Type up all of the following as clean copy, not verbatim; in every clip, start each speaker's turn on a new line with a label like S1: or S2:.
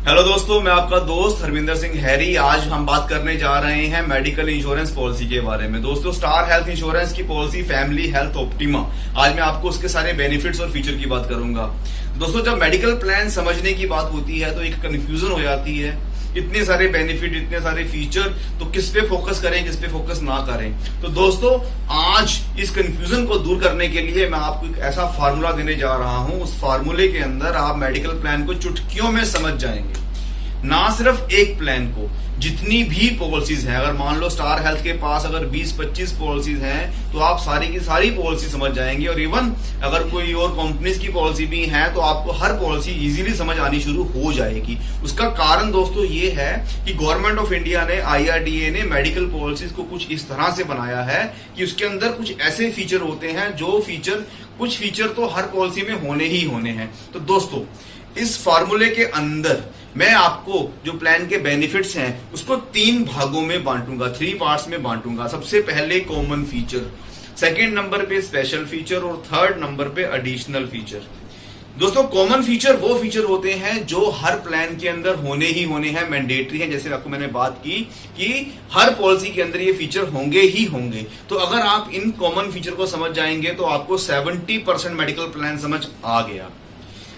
S1: Hello दोस्तों, मैं आपका दोस्त हरविंदर सिंह हैरी। आज हम बात करने जा रहे हैं मेडिकल इंश्योरेंस पॉलिसी के बारे में। दोस्तों, स्टार हेल्थ इंश्योरेंस की पॉलिसी फैमिली हेल्थ ऑप्टिमा, आज मैं आपको उसके सारे बेनिफिट्स और फीचर की बात करूंगा। दोस्तों, जब मेडिकल प्लान समझने की बात होती है तो एक कंफ्यूजन हो जाती है। इतने सारे बेनिफिट, इतने सारे फीचर, तो किस पे फोकस करें, किस पे फोकस ना करें। तो दोस्तों, आज इस कंफ्यूजन को दूर करने के लिए मैं आपको एक ऐसा फार्मूला देने जा रहा हूं। उस फार्मूले के अंदर आप मेडिकल प्लान को चुटकियों में समझ जाएंगे। ना सिर्फ एक प्लान को, जितनी भी पॉलिसीज हैं, अगर मान लो स्टार हेल्थ के पास अगर 20-25 पॉलिसीज हैं तो आप सारी की सारी पॉलिसी समझ जाएंगे। और इवन अगर कोई और कंपनीज की पॉलिसी भी है तो आपको हर पॉलिसी इजीली समझ आनी शुरू हो जाएगी। उसका कारण दोस्तों ये है कि गवर्नमेंट ऑफ इंडिया ने, IRDA ने मेडिकल पॉलिसीज को कुछ इस तरह से बनाया है कि उसके अंदर कुछ ऐसे फीचर होते हैं जो कुछ फीचर तो हर पॉलिसी में होने ही होने हैं। तो दोस्तों, इस फार्मूले के अंदर मैं आपको जो प्लान के बेनिफिट्स हैं उसको 3 भागों में बांटूंगा, 3 पार्ट्स में बांटूंगा। सबसे पहले कॉमन फीचर, सेकंड नंबर पे स्पेशल फीचर और थर्ड नंबर पे एडिशनल फीचर। दोस्तों, कॉमन फीचर वो फीचर होते हैं जो हर प्लान के अंदर होने ही होने हैं, मैंडेटरी है। जैसे आपको मैंने बात की कि हर पॉलिसी के अंदर ये फीचर होंगे ही होंगे। तो अगर आप इन कॉमन फीचर को समझ जाएंगे तो आपको 70% मेडिकल प्लान समझ आ गया।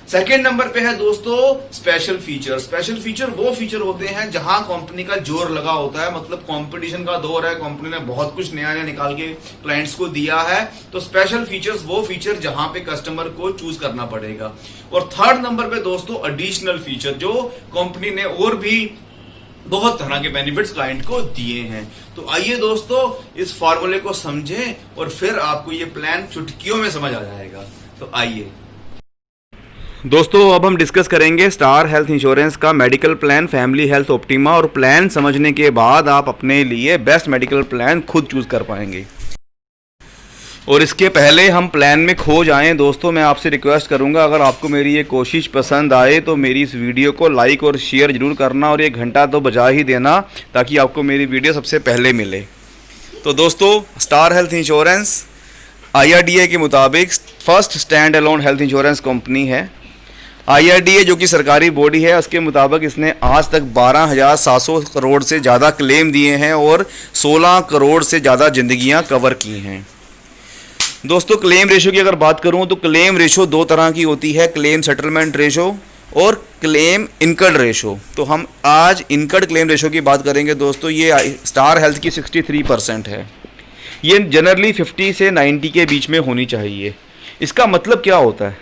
S1: सेकेंड नंबर पे है दोस्तों स्पेशल फीचर। स्पेशल फीचर वो फीचर होते हैं जहां कंपनी का जोर लगा होता है, मतलब कंपटीशन का दौर है, कंपनी ने बहुत कुछ नया नया निकाल के क्लाइंट्स को दिया है। तो स्पेशल फीचर्स वो फीचर जहां पे कस्टमर को चूज करना पड़ेगा। और थर्ड नंबर पे दोस्तों एडिशनल फीचर, जो कंपनी ने और भी बहुत तरह के बेनिफिट्स क्लाइंट को दिए हैं। तो आइए दोस्तों, इस फॉर्मूले को समझें और फिर आपको ये प्लान चुटकियों में समझ आ जाएगा। तो आइए दोस्तों, अब हम डिस्कस करेंगे स्टार हेल्थ इंश्योरेंस का medical plan family health optima. और प्लान समझने के बाद आप अपने लिए बेस्ट मेडिकल प्लान खुद चूज कर पाएंगे। और इसके पहले हम प्लान में खो जाएं, दोस्तों मैं आपसे रिक्वेस्ट करूंगा, अगर आपको मेरी ये कोशिश पसंद आए तो मेरी इस वीडियो को लाइक और शेयर जरूर करना और ये घंटा तो बजा ही देना ताकि आपको मेरी वीडियो सबसे पहले मिले। तो दोस्तों, स्टार हेल्थ इंश्योरेंस IRDA के मुताबिक first stand alone health insurance company है। IRDA जो कि सरकारी बॉडी है, उसके मुताबिक इसने आज तक 12,700 करोड़ से ज़्यादा क्लेम दिए हैं और 16 करोड़ से ज़्यादा ज़िंदगियां कवर की हैं। दोस्तों, क्लेम रेशो की अगर बात करूं तो क्लेम रेशो 2 तरह की होती है, क्लेम सेटलमेंट रेशो और क्लेम इनकर्ड रेशो। तो हम आज इनकर्ड क्लेम रेशो की बात करेंगे। दोस्तों, ये स्टार हेल्थ की 63% है। ये जनरली 50 से 90 के बीच में होनी चाहिए। इसका मतलब क्या होता है?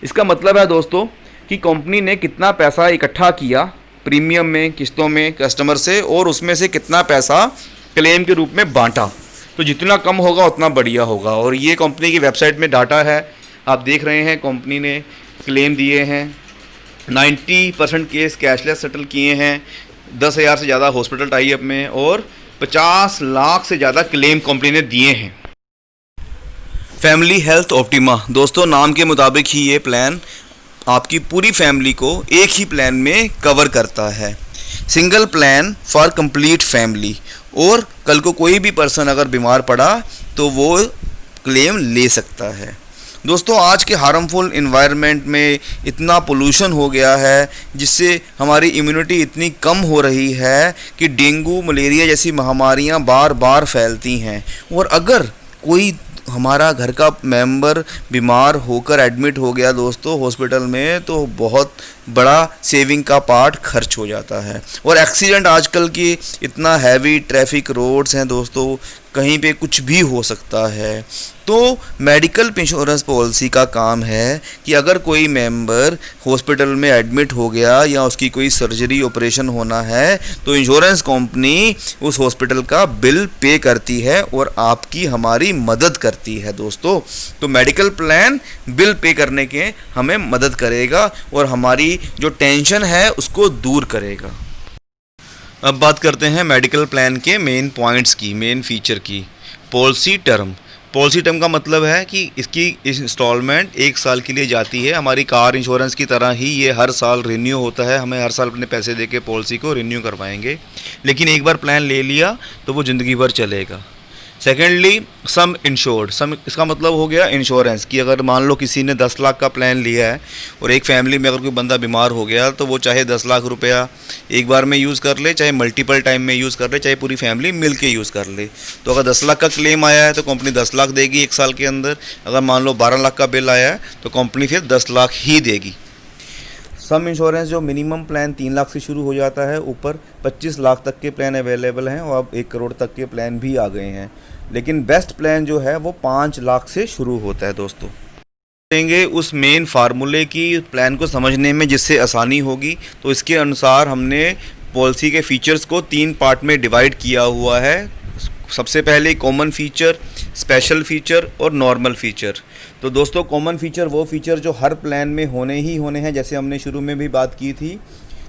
S1: इसका मतलब है दोस्तों कि कंपनी ने कितना पैसा इकट्ठा किया प्रीमियम में, किस्तों में कस्टमर से, और उसमें से कितना पैसा क्लेम के रूप में बांटा। तो जितना कम होगा उतना बढ़िया होगा। और ये कंपनी की वेबसाइट में डाटा है, आप देख रहे हैं। कंपनी ने क्लेम दिए हैं, 90% केस कैशलेस सेटल किए हैं, 10,000 से ज़्यादा हॉस्पिटल टाई अप में, और 50 लाख से ज़्यादा क्लेम कंपनी ने दिए हैं। फैमिली हेल्थ ऑप्टिमा, दोस्तों नाम के मुताबिक ही ये प्लान आपकी पूरी फैमिली को एक ही प्लान में कवर करता है। Single plan for complete family. और कल को कोई भी पर्सन अगर बीमार पड़ा तो वो क्लेम ले सकता है। दोस्तों, आज के हार्मफुल इन्वायरमेंट में इतना पोल्यूशन हो गया है जिससे हमारी इम्यूनिटी इतनी कम हो रही है कि डेंगू, मलेरिया जैसी महामारियां बार बार फैलती हैं। और अगर कोई हमारा घर का मेंबर बीमार होकर एडमिट हो गया दोस्तों हॉस्पिटल में, तो बहुत बड़ा सेविंग का पार्ट खर्च हो जाता है। और एक्सीडेंट आजकल की इतना हैवी ट्रैफिक रोड्स हैं दोस्तों, कहीं पे कुछ भी हो सकता है। तो मेडिकल इंश्योरेंस पॉलिसी का काम है कि अगर कोई मेंबर हॉस्पिटल में एडमिट हो गया या उसकी कोई सर्जरी ऑपरेशन होना है तो इंश्योरेंस कंपनी उस हॉस्पिटल का बिल पे करती है और आपकी हमारी मदद करती है दोस्तों। तो मेडिकल प्लान बिल पे करने के हमें मदद करेगा और हमारी जो टेंशन है उसको दूर करेगा। अब बात करते हैं मेडिकल प्लान के मेन पॉइंट्स की, मेन फीचर की। पॉलिसी टर्म का मतलब है कि इसकी इंस्टॉलमेंट 1 साल के लिए जाती है। हमारी कार इंश्योरेंस की तरह ही ये हर साल रिन्यू होता है। हमें हर साल अपने पैसे देके पॉलिसी को रिन्यू करवाएंगे, लेकिन एक बार प्लान ले लिया तो वो ज़िंदगी भर चलेगा। सेकेंडली सम इंश्योर्ड, सम इसका मतलब हो गया इंश्योरेंस कि अगर मान लो किसी ने 10 लाख का प्लान लिया है और एक फैमिली में अगर कोई बंदा बीमार हो गया तो वो चाहे 10 लाख रुपया एक बार में यूज़ कर ले, चाहे मल्टीपल टाइम में यूज़ कर ले, चाहे पूरी फैमिली मिल के यूज़ कर ले। तो अगर 10 लाख का क्लेम आया है तो कंपनी 10 लाख देगी 1 साल के अंदर। अगर मान लो 12 लाख का बिल आया है तो कंपनी फिर 10 लाख ही देगी। सम इंश्योरेंस जो मिनिमम प्लान 3 लाख से शुरू हो जाता है, ऊपर 25 लाख तक के प्लान अवेलेबल हैं और अब 1 करोड़ तक के प्लान भी आ गए हैं। लेकिन बेस्ट प्लान जो है वो 5 लाख से शुरू होता है। दोस्तों देंगे उस मेन फार्मूले की प्लान को समझने में जिससे आसानी होगी। तो इसके अनुसार हमने पॉलिसी के फीचर्स को 3 पार्ट में डिवाइड किया हुआ है। सबसे पहले कॉमन फीचर, स्पेशल फीचर और नॉर्मल फीचर। तो दोस्तों कॉमन फीचर वो फीचर जो हर प्लान में होने ही होने हैं, जैसे हमने शुरू में भी बात की थी।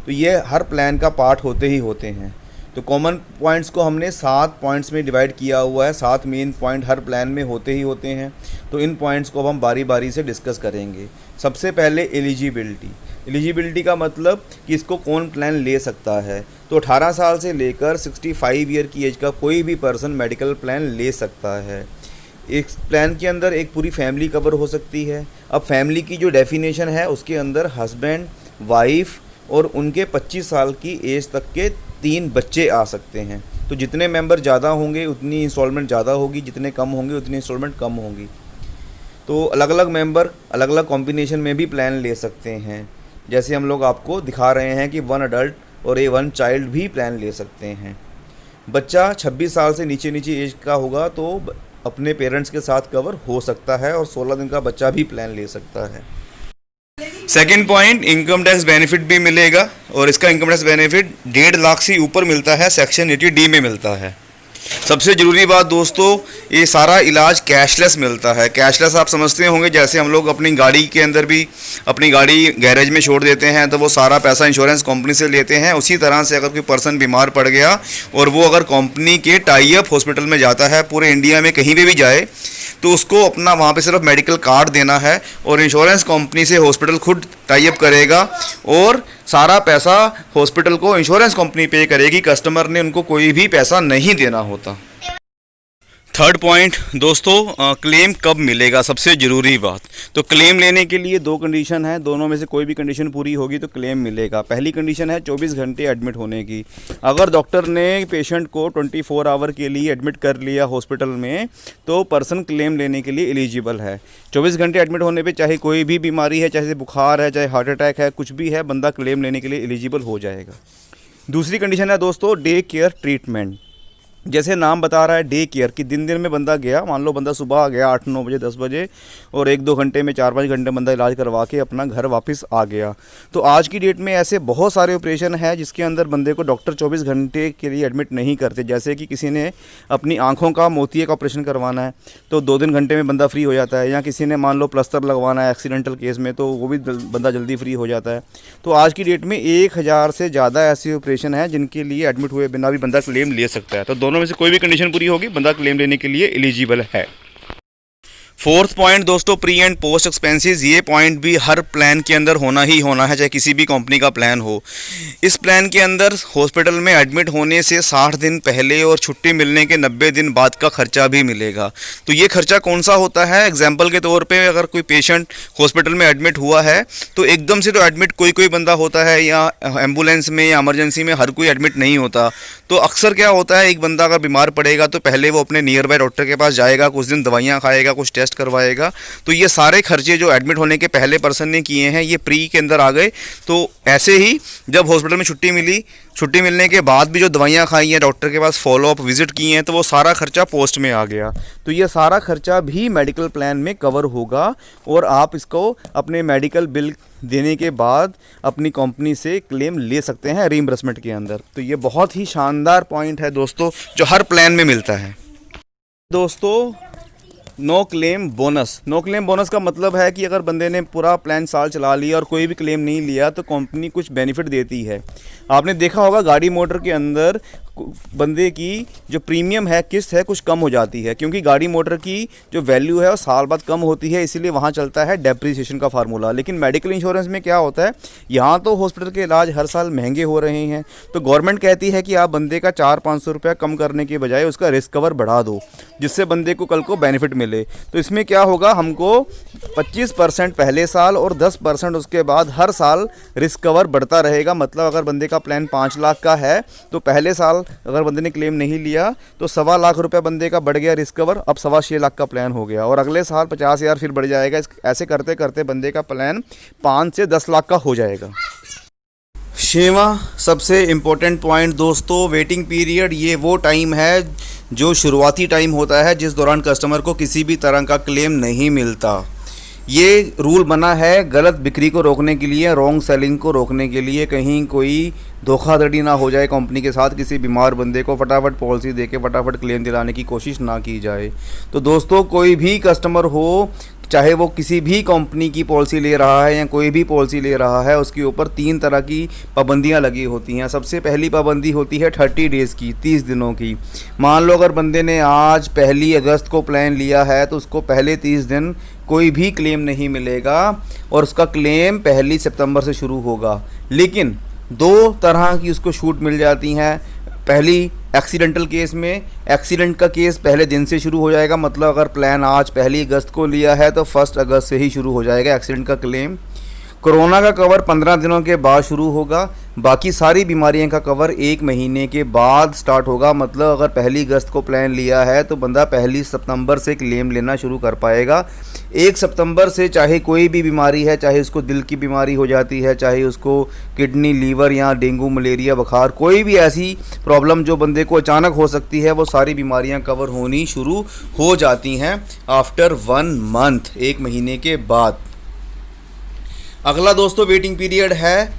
S1: तो ये हर प्लान का पार्ट होते ही होते हैं। तो कॉमन पॉइंट्स को हमने 7 पॉइंट्स में डिवाइड किया हुआ है। 7 मेन पॉइंट हर प्लान में होते ही होते हैं। तो इन पॉइंट्स को अब हम बारी बारी से डिस्कस करेंगे। सबसे पहले एलिजिबिलिटी। एलिजिबिलिटी का मतलब कि इसको कौन प्लान ले सकता है। तो 18 साल से लेकर 65 ईयर की एज का कोई भी पर्सन मेडिकल प्लान ले सकता है। एक प्लान के अंदर एक पूरी फैमिली कवर हो सकती है। अब फैमिली की जो डेफिनेशन है उसके अंदर हस्बैंड, वाइफ और उनके 25 साल की एज तक के 3 बच्चे आ सकते हैं। तो जितने मेंबर ज़्यादा होंगे उतनी इंस्टॉलमेंट ज़्यादा होगी, जितने कम होंगे उतनी इंस्टॉलमेंट कम होगी। तो अलग अलग मेंबर अलग अलग कॉम्बिनेशन में भी प्लान ले सकते हैं। जैसे हम लोग आपको दिखा रहे हैं कि 1 अडल्ट और 1 चाइल्ड भी प्लान ले सकते हैं। बच्चा 26 साल से नीचे एज का होगा तो अपने पेरेंट्स के साथ कवर हो सकता है और 16 दिन का बच्चा भी प्लान ले सकता है। Second point, income tax benefit भी मिलेगा और इसका इनकम टैक्स बेनिफिट 1.5 लाख से ऊपर मिलता है, सेक्शन 80D में मिलता है। सबसे ज़रूरी बात दोस्तों, ये सारा इलाज कैशलेस मिलता है। कैशलेस आप समझते होंगे, जैसे हम लोग अपनी गाड़ी के अंदर भी अपनी गाड़ी गैरेज में छोड़ देते हैं तो वो सारा पैसा इंश्योरेंस कंपनी से लेते हैं। उसी तरह से अगर कोई पर्सन बीमार पड़ गया और वो अगर कंपनी के टाई अप हॉस्पिटल में जाता है, पूरे इंडिया में कहीं पे भी जाए, तो उसको अपना वहाँ पे सिर्फ मेडिकल कार्ड देना है और इंश्योरेंस कंपनी से हॉस्पिटल खुद टाई अप करेगा और सारा पैसा हॉस्पिटल को इंश्योरेंस कंपनी पे करेगी। कस्टमर ने उनको कोई भी पैसा नहीं देना होता। थर्ड पॉइंट दोस्तों, क्लेम कब मिलेगा, सबसे ज़रूरी बात। तो क्लेम लेने के लिए 2 कंडीशन है, दोनों में से कोई भी कंडीशन पूरी होगी तो क्लेम मिलेगा। पहली कंडीशन है 24 घंटे एडमिट होने की। अगर डॉक्टर ने पेशेंट को 24 आवर के लिए एडमिट कर लिया हॉस्पिटल में तो पर्सन क्लेम लेने के लिए एलिजिबल है। 24 घंटे एडमिट होने पर चाहे कोई भी बीमारी है, चाहे बुखार है, चाहे हार्ट अटैक है, कुछ भी है, बंदा क्लेम लेने के लिए एलिजिबल हो जाएगा। दूसरी कंडीशन है दोस्तों डे केयर ट्रीटमेंट। जैसे नाम बता रहा है डे केयर, कि दिन में बंदा गया, मान लो बंदा सुबह आ गया 8-9 बजे 10 बजे और 1-2 घंटे में 4-5 घंटे बंदा इलाज करवा के अपना घर वापस आ गया। तो आज की डेट में ऐसे बहुत सारे ऑपरेशन है जिसके अंदर बंदे को डॉक्टर 24 घंटे के लिए एडमिट नहीं करते। जैसे कि किसी ने अपनी आँखों का मोतिये का ऑपरेशन करवाना है तो 2-3 घंटे में बंदा फ्री हो जाता है, या किसी ने मान लो प्लस्तर लगवाना है एक्सीडेंटल केस में तो वो भी बंदा जल्दी फ्री हो जाता है। तो आज की डेट में 1000 से ज़्यादा ऐसे ऑपरेशन हैं जिनके लिए एडमिट हुए बिना भी बंदा क्लेम ले सकता है। तो दोनों में से कोई भी कंडीशन पूरी होगी, बंदा क्लेम लेने के लिए एलिजिबल है। फोर्थ पॉइंट दोस्तों, प्री एंड पोस्ट एक्सपेंसेस। ये पॉइंट भी हर प्लान के अंदर होना ही होना है, चाहे किसी भी कंपनी का प्लान हो। इस प्लान के अंदर हॉस्पिटल में एडमिट होने से 60 दिन पहले और छुट्टी मिलने के 90 दिन बाद का खर्चा भी मिलेगा। तो ये खर्चा कौन सा होता है, एग्जाम्पल के तौर पे अगर कोई पेशेंट हॉस्पिटल में एडमिट हुआ है तो एकदम से तो एडमिट कोई बंदा होता है, या एम्बुलेंस में या इमरजेंसी में हर कोई एडमिट नहीं होता। तो अक्सर क्या होता है, एक बंदा अगर बीमार पड़ेगा तो पहले वो अपने नियर बाय डॉक्टर के पास जाएगा, कुछ दिन दवाइयाँ खाएगा, कुछ टेस्ट करवाएगा। तो ये सारे खर्चे जो एडमिट होने के पहले पर्सन ने किए हैं ये प्री के अंदर आ गए। तो ऐसे ही जब हॉस्पिटल में छुट्टी मिली, छुट्टी मिलने के बाद भी जो दवाइयाँ खाई हैं, डॉक्टर के पास फॉलोअप विजिट किए हैं, तो वो सारा खर्चा पोस्ट में आ गया। तो ये सारा खर्चा भी मेडिकल प्लान में कवर होगा और आप इसको अपने मेडिकल बिल देने के बाद अपनी कंपनी से क्लेम ले सकते हैं रीइंबर्समेंट के अंदर। तो ये बहुत ही शानदार पॉइंट है दोस्तों जो हर प्लान में मिलता है। दोस्तों no claim bonus. No claim bonus का मतलब है कि अगर बंदे ने पूरा प्लान साल चला लिया और कोई भी क्लेम नहीं लिया तो कंपनी कुछ बेनिफिट देती है। आपने देखा होगा गाड़ी मोटर के अंदर बंदे की जो प्रीमियम है, किस्त है, कुछ कम हो जाती है, क्योंकि गाड़ी मोटर की जो वैल्यू है वो साल बाद कम होती है, इसीलिए वहाँ चलता है डेप्रिसिएशन का फार्मूला। लेकिन मेडिकल इंश्योरेंस में क्या होता है, यहाँ तो हॉस्पिटल के इलाज हर साल महंगे हो रहे हैं, तो गवर्नमेंट कहती है कि आप बंदे का 400-500 रुपया कम करने के बजाय उसका रिस्क कवर बढ़ा दो, जिससे बंदे को कल को बेनिफिट मिले। तो इसमें क्या होगा, हमको 25% पहले साल और 10% उसके बाद हर साल रिस्क कवर बढ़ता रहेगा। मतलब अगर बंदे का प्लान 5 लाख का है तो पहले साल अगर बंदे ने क्लेम नहीं लिया तो 1.25 लाख रुपया बंदे का बढ़ गया रिस्क कवर, अब 6.25 लाख का प्लान हो गया, और अगले साल 50,000 फिर बढ़ जाएगा। ऐसे करते करते बंदे का प्लान 5 से 10 लाख का हो जाएगा। 6वां सबसे इम्पोर्टेंट पॉइंट दोस्तों, वेटिंग पीरियड। ये वो टाइम है जो शुरुआती टाइम होता है जिस दौरान कस्टमर को किसी भी तरह का क्लेम नहीं मिलता। ये रूल बना है गलत बिक्री को रोकने के लिए, रॉन्ग सेलिंग को रोकने के लिए, कहीं कोई धोखाधड़ी ना हो जाए कंपनी के साथ, किसी बीमार बंदे को फटाफट पॉलिसी देके फटाफट क्लेम दिलाने की कोशिश ना की जाए। तो दोस्तों, कोई भी कस्टमर हो, चाहे वो किसी भी कंपनी की पॉलिसी ले रहा है या कोई भी पॉलिसी ले रहा है, उसके ऊपर 3 तरह की पाबंदियां लगी होती हैं। सबसे पहली पाबंदी होती है 30 डेज़ की, 30 दिनों की। मान लो अगर बंदे ने आज 1 अगस्त को प्लान लिया है तो उसको पहले 30 दिन कोई भी क्लेम नहीं मिलेगा और उसका क्लेम 1 सितंबर से शुरू होगा। लेकिन 2 तरह की उसको छूट मिल जाती हैं। पहली, एक्सीडेंटल केस में एक्सीडेंट का केस पहले दिन से शुरू हो जाएगा, मतलब अगर प्लान आज 1 अगस्त को लिया है तो 1 अगस्त से ही शुरू हो जाएगा एक्सीडेंट का क्लेम। कोरोना का कवर 15 दिनों के बाद शुरू होगा। बाकी सारी बीमारियों का कवर 1 महीने के बाद स्टार्ट होगा। मतलब अगर 1 अगस्त को प्लान लिया है तो बंदा 1 सितंबर से क्लेम लेना शुरू कर पाएगा। 1 सितंबर से चाहे कोई भी बीमारी है, चाहे उसको दिल की बीमारी हो जाती है, चाहे उसको किडनी, लीवर या डेंगू, मलेरिया, बुखार, कोई भी ऐसी प्रॉब्लम जो बंदे को अचानक हो सकती है, वो सारी बीमारियां कवर होनी शुरू हो जाती हैं आफ्टर 1 मंथ, 1 महीने के बाद। अगला दोस्तों वेटिंग पीरियड है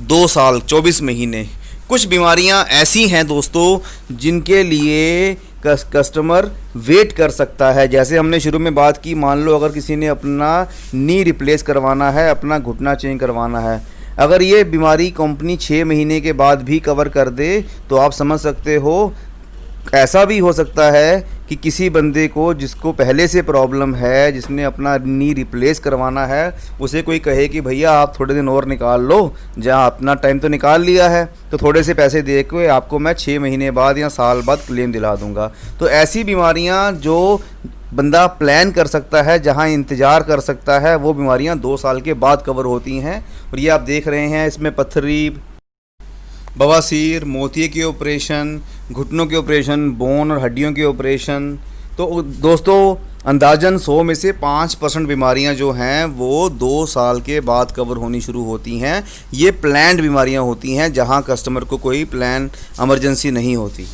S1: 2 साल 24 महीने। कुछ बीमारियां ऐसी हैं दोस्तों जिनके लिए कस्टमर वेट कर सकता है। जैसे हमने शुरू में बात की, मान लो अगर किसी ने अपना नी रिप्लेस करवाना है, अपना घुटना चेंज करवाना है, अगर ये बीमारी कंपनी 6 महीने के बाद भी कवर कर दे तो आप समझ सकते हो ऐसा भी हो सकता है कि किसी बंदे को जिसको पहले से प्रॉब्लम है, जिसने अपना नी रिप्लेस करवाना है, उसे कोई कहे कि भैया आप थोड़े दिन और निकाल लो, जहाँ अपना टाइम तो निकाल लिया है तो थोड़े से पैसे दे के आपको मैं 6 महीने बाद या साल बाद क्लेम दिला दूंगा। तो ऐसी बीमारियाँ जो बंदा प्लान कर सकता है, जहाँ इंतज़ार कर सकता है, वो बीमारियाँ 2 साल के बाद कवर होती हैं। और ये आप देख रहे हैं, इसमें पथरी, बवासीर, मोतिये के ऑपरेशन, घुटनों के ऑपरेशन, बोन और हड्डियों के ऑपरेशन। तो दोस्तों अंदाजन 100 में से 5% बीमारियां जो हैं वो 2 साल के बाद कवर होनी शुरू होती हैं। ये प्लान्ड बीमारियां होती हैं जहां कस्टमर को कोई प्लान इमरजेंसी नहीं होती।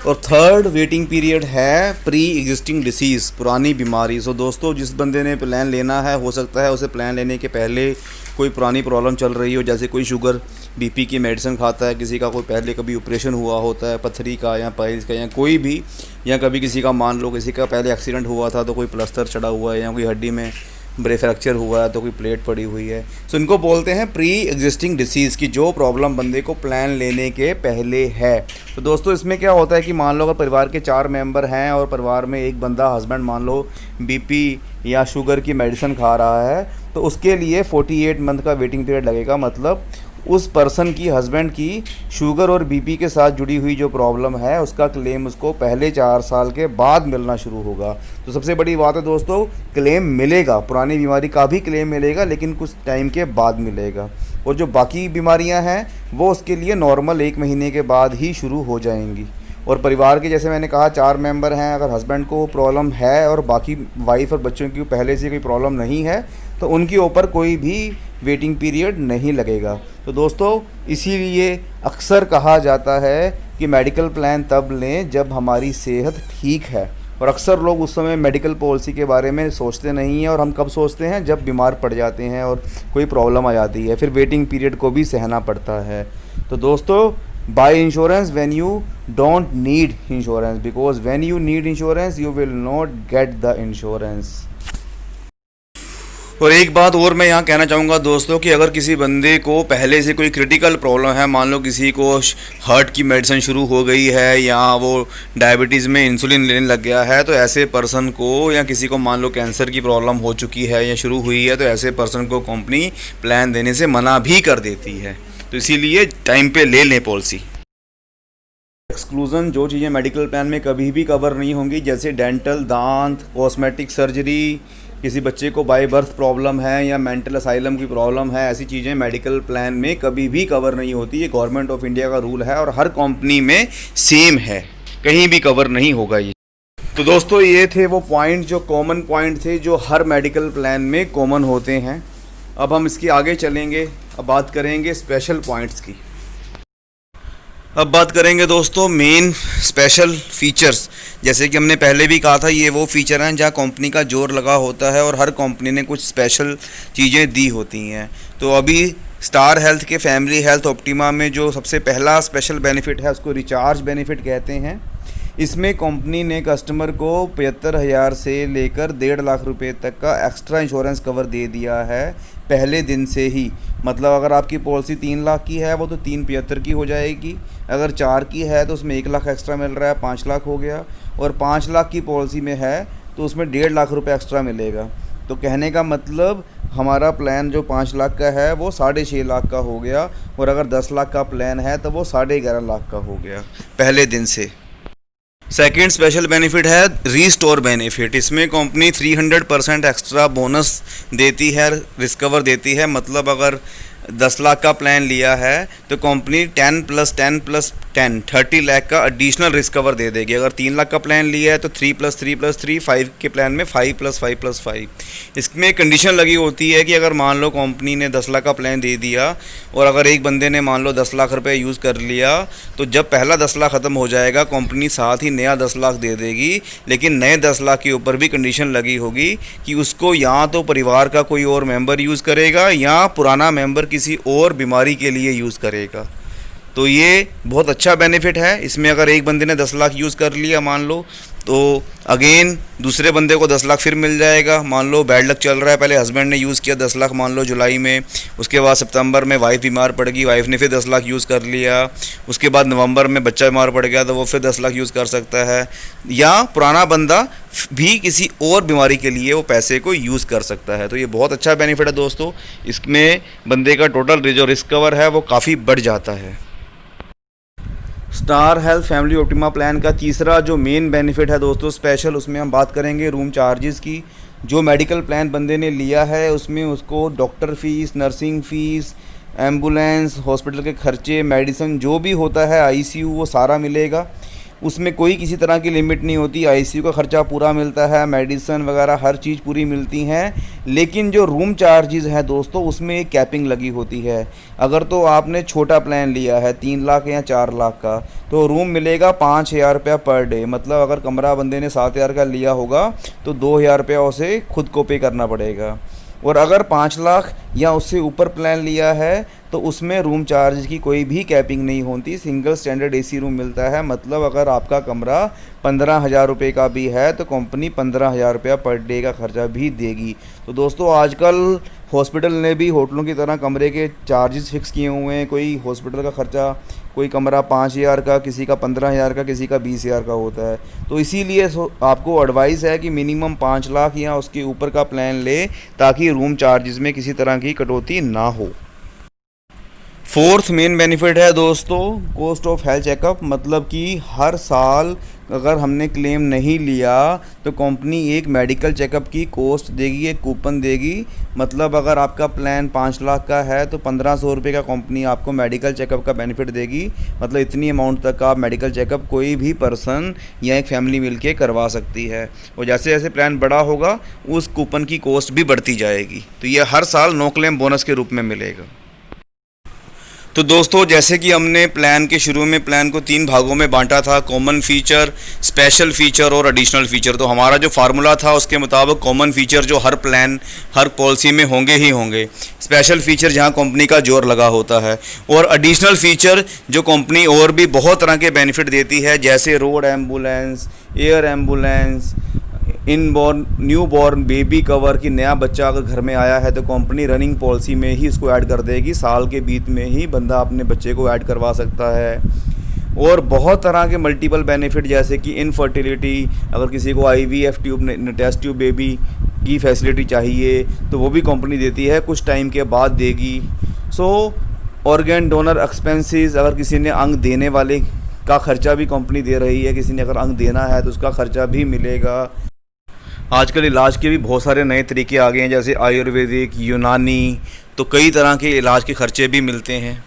S1: और थर्ड वेटिंग पीरियड है प्री एग्जिस्टिंग डिसीज़, पुरानी बीमारी। सो दोस्तों जिस बंदे ने प्लान लेना है, हो सकता है उसे प्लान लेने के पहले कोई पुरानी प्रॉब्लम चल रही हो, जैसे कोई शुगर, बीपी की मेडिसिन खाता है, किसी का कोई पहले कभी ऑपरेशन हुआ होता है पथरी का या पाइल्स का या कोई भी, या कभी किसी का मान लो किसी का पहले एक्सीडेंट हुआ था तो कोई प्लास्टर चढ़ा हुआ है, या कोई हड्डी में फ्रैक्चर हुआ है तो कोई प्लेट पड़ी हुई है। सो इनको बोलते हैं प्री एग्जिस्टिंग डिसीज़ की, जो प्रॉब्लम बंदे को प्लान लेने के पहले है। तो दोस्तों इसमें क्या होता है कि मान लो अगर परिवार के 4 मेंबर हैं और परिवार में एक बंदा, हस्बैंड मान लो बीपी या शुगर की मेडिसिन खा रहा है, तो उसके लिए 48 मंथ का वेटिंग पीरियड लगेगा। मतलब उस पर्सन की, हस्बैंड की शुगर और बीपी के साथ जुड़ी हुई जो प्रॉब्लम है उसका क्लेम उसको पहले 4 साल के बाद मिलना शुरू होगा। तो सबसे बड़ी बात है दोस्तों, क्लेम मिलेगा, पुरानी बीमारी का भी क्लेम मिलेगा, लेकिन कुछ टाइम के बाद मिलेगा। और जो बाकी बीमारियां हैं वो उसके लिए नॉर्मल 1 महीने के बाद ही शुरू हो जाएंगी। और परिवार के, जैसे मैंने कहा, 4 मेंबर हैं, अगर हस्बैंड को प्रॉब्लम है और बाकी वाइफ और बच्चों की पहले से कोई प्रॉब्लम नहीं है तो उनके ऊपर कोई भी वेटिंग पीरियड नहीं लगेगा। तो दोस्तों इसीलिए अक्सर कहा जाता है कि मेडिकल प्लान तब लें जब हमारी सेहत ठीक है। और अक्सर लोग उस समय मेडिकल पॉलिसी के बारे में सोचते नहीं हैं, और हम कब सोचते हैं, जब बीमार पड़ जाते हैं और कोई प्रॉब्लम आ जाती है, फिर वेटिंग पीरियड को भी सहना पड़ता है। तो दोस्तों buy insurance when you don't need insurance, because when you need insurance you will not get the insurance. और एक बात और मैं यहाँ कहना चाहूँगा दोस्तों कि अगर किसी बंदे को पहले से कोई क्रिटिकल प्रॉब्लम है, मान लो किसी को हार्ट की मेडिसिन शुरू हो गई है या वो डायबिटीज़ में इंसुलिन लेने लग गया है, तो ऐसे पर्सन को, या किसी को मान लो कैंसर की प्रॉब्लम हो चुकी है या शुरू हुई है, तो ऐसे पर्सन को कंपनी प्लान देने से मना भी कर देती है। तो इसीलिए टाइम पे ले लें पॉलिसी। एक्सक्लूज़न, जो चीज़ें मेडिकल प्लान में कभी भी कवर नहीं होंगी, जैसे डेंटल, दांत, कॉस्मेटिक सर्जरी, किसी बच्चे को बाय बर्थ प्रॉब्लम है या मेंटल असाइलम की प्रॉब्लम है, ऐसी चीज़ें मेडिकल प्लान में कभी भी कवर नहीं होती। ये गवर्नमेंट ऑफ इंडिया का रूल है और हर कंपनी में सेम है, कहीं भी कवर नहीं होगा ये। तो दोस्तों ये थे वो पॉइंट, जो कॉमन पॉइंट थे जो हर मेडिकल प्लान में कॉमन होते हैं। अब हम इसके आगे चलेंगे, अब बात करेंगे स्पेशल पॉइंट्स की। अब बात करेंगे दोस्तों मेन स्पेशल फीचर्स। जैसे कि हमने पहले भी कहा था, ये वो फीचर हैं जहाँ कंपनी का जोर लगा होता है और हर कंपनी ने कुछ स्पेशल चीज़ें दी होती हैं। तो अभी स्टार हेल्थ के फैमिली हेल्थ ऑप्टिमा में जो सबसे पहला स्पेशल बेनिफिट है उसको रिचार्ज बेनिफिट कहते हैं। इसमें कंपनी ने कस्टमर को 75,000 से लेकर 1.5 लाख रुपए तक का एक्स्ट्रा इंश्योरेंस कवर दे दिया है पहले दिन से ही। मतलब अगर आपकी पॉलिसी 3 लाख की है वो तो 375 की हो जाएगी, अगर 4 की है तो उसमें 1 लाख एक्स्ट्रा मिल रहा है, 5 लाख हो गया, और 5 लाख की पॉलिसी में है तो उसमें 1.5 लाख रुपए एक्स्ट्रा मिलेगा। तो कहने का मतलब हमारा प्लान जो 5 लाख का है वो 6.5 लाख का हो गया, और अगर 10 लाख का प्लान है तो वो 11.5 लाख का हो गया पहले दिन से। सेकेंड स्पेशल बेनिफिट है रीस्टोर बेनिफिट। इसमें कंपनी 300% एक्स्ट्रा बोनस देती है, रिस्क कवर देती है। मतलब अगर 10 लाख का प्लान लिया है तो कंपनी 10 + 10 + 10 30 लाख का एडिशनल रिस्क कवर दे देगी। अगर 3 लाख का प्लान लिया है तो 3 + 3 + 3 5 के प्लान में 5 + 5 + 5। इसमें कंडीशन लगी होती है कि अगर मान लो कंपनी ने 10 लाख का प्लान दे दिया और अगर एक बंदे ने मान लो 10 लाख रुपए यूज़ कर लिया, तो जब पहला 10 लाख ख़त्म हो जाएगा कंपनी साथ ही नया 10 लाख दे देगी। लेकिन नए 10 लाख के ऊपर भी कंडीशन लगी होगी कि उसको या तो परिवार का कोई और मेंबर यूज़ करेगा या पुराना मेंबर किसी और बीमारी के लिए यूज़ करेगा। तो ये बहुत अच्छा बेनिफिट है। इसमें अगर एक बंदे ने 10 लाख यूज़ कर लिया मान लो, तो अगेन दूसरे बंदे को 10 लाख फिर मिल जाएगा। मान लो बैड लक चल रहा है, पहले हस्बैंड ने यूज़ किया 10 लाख मान लो जुलाई में, उसके बाद सितंबर में वाइफ बीमार पड़ गई, वाइफ ने फिर 10 लाख यूज़ कर लिया, उसके बाद नवंबर में बच्चा बीमार पड़ गया तो वो फिर 10 लाख यूज़ कर सकता है, या पुराना बंदा भी किसी और बीमारी के लिए वो पैसे को यूज़ कर सकता है। तो ये बहुत अच्छा बेनिफिट है दोस्तों। इसमें बंदे का टोटल जो रिस्क कवर है वो काफ़ी बढ़ जाता है। Star health family optima plan का तीसरा जो मेन बेनिफिट है दोस्तों स्पेशल, उसमें हम बात करेंगे रूम चार्जेस की। जो मेडिकल प्लान बंदे ने लिया है उसमें उसको doctor fees, nursing fees, ambulance, hospital के खर्चे, मेडिसिन जो भी होता है, आईसीयू, वो सारा मिलेगा। उसमें कोई किसी तरह की लिमिट नहीं होती, आईसीयू का खर्चा पूरा मिलता है, मेडिसिन वगैरह हर चीज़ पूरी मिलती हैं। लेकिन जो रूम चार्जेस हैं दोस्तों उसमें एक कैपिंग लगी होती है। अगर तो आपने छोटा प्लान लिया है 3 लाख या 4 लाख का, तो रूम मिलेगा 5,000 रुपया पर डे। मतलब अगर कमरा बंदे ने 7,000 का लिया होगा तो 2,000 रुपया उसे खुद को पे करना पड़ेगा। और अगर 5 लाख या उससे ऊपर प्लान लिया है तो उसमें रूम चार्ज की कोई भी कैपिंग नहीं होती, सिंगल स्टैंडर्ड एसी रूम मिलता है। मतलब अगर आपका कमरा 15,000 रुपये का भी है तो कंपनी 15,000 रुपया पर डे का खर्चा भी देगी। तो दोस्तों आजकल हॉस्पिटल ने भी होटलों की तरह कमरे के चार्जेस फिक्स किए हुए हैं। कोई हॉस्पिटल का खर्चा, कोई कमरा 5,000 का, किसी का 15,000 का, किसी का 20,000 का होता है। तो इसीलिए आपको एडवाइस है कि मिनिमम 5 लाख या उसके ऊपर का प्लान ले, ताकि रूम चार्जेस में किसी तरह की कटौती ना हो। फोर्थ मेन बेनिफिट है दोस्तों कॉस्ट ऑफ हेल्थ चेकअप। मतलब कि हर साल अगर हमने क्लेम नहीं लिया तो कंपनी एक मेडिकल चेकअप की कॉस्ट देगी, एक कूपन देगी। मतलब अगर आपका प्लान 5 लाख का है तो 1,500 रुपये का कंपनी आपको मेडिकल चेकअप का बेनिफिट देगी। मतलब इतनी अमाउंट तक का आप मेडिकल चेकअप कोई भी पर्सन या एक फैमिली मिलके करवा सकती है। और जैसे जैसे प्लान बड़ा होगा उस कूपन की कॉस्ट भी बढ़ती जाएगी। तो ये हर साल नो क्लेम बोनस के रूप में मिलेगा। तो दोस्तों जैसे कि हमने प्लान के शुरू में प्लान को 3 भागों में बांटा था, कॉमन फीचर, स्पेशल फीचर और एडिशनल फीचर। तो हमारा जो फार्मूला था उसके मुताबिक कॉमन फीचर जो हर प्लान हर पॉलिसी में होंगे ही होंगे, स्पेशल फीचर जहां कंपनी का जोर लगा होता है, और एडिशनल फीचर जो कंपनी और भी बहुत तरह के बेनिफिट देती है, जैसे road ambulance, air ambulance, new born baby cover की नया बच्चा अगर घर में आया है तो कंपनी रनिंग पॉलिसी में ही इसको ऐड कर देगी। साल के बीच में ही बंदा अपने बच्चे को ऐड करवा सकता है। और बहुत तरह के मल्टीपल बेनिफिट जैसे कि इनफर्टिलिटी, अगर किसी को IVF tube test tube baby की फैसिलिटी चाहिए तो वो भी कंपनी देती है, कुछ टाइम के बाद देगी। ऑर्गन डोनर एक्सपेंसेस, अगर किसी ने अंग देने वाले का खर्चा भी कंपनी दे रही है। किसी ने अगर अंग देना है तो उसका खर्चा भी मिलेगा। आजकल इलाज के भी बहुत सारे नए तरीके आ गए हैं जैसे आयुर्वेदिक, यूनानी, तो कई तरह के इलाज के खर्चे भी मिलते हैं।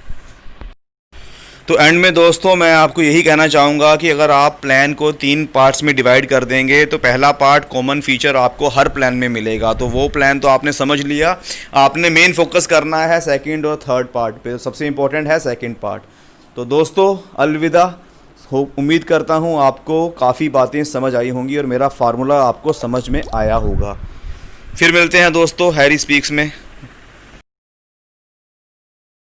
S1: तो एंड में दोस्तों मैं आपको यही कहना चाहूँगा कि अगर आप प्लान को 3 पार्ट्स में डिवाइड कर देंगे तो पहला पार्ट कॉमन फीचर आपको हर प्लान में मिलेगा, तो वो प्लान तो आपने समझ लिया। आपने मेन फोकस करना है सेकंड और थर्ड पार्ट पे, तो सबसे इम्पोर्टेंट है सेकंड पार्ट। तो दोस्तों अलविदा। उम्मीद करता हूँ आपको काफ़ी बातें समझ आई होंगी और मेरा फार्मूला आपको समझ में आया होगा। फिर मिलते हैं दोस्तों हैरी स्पीक्स में।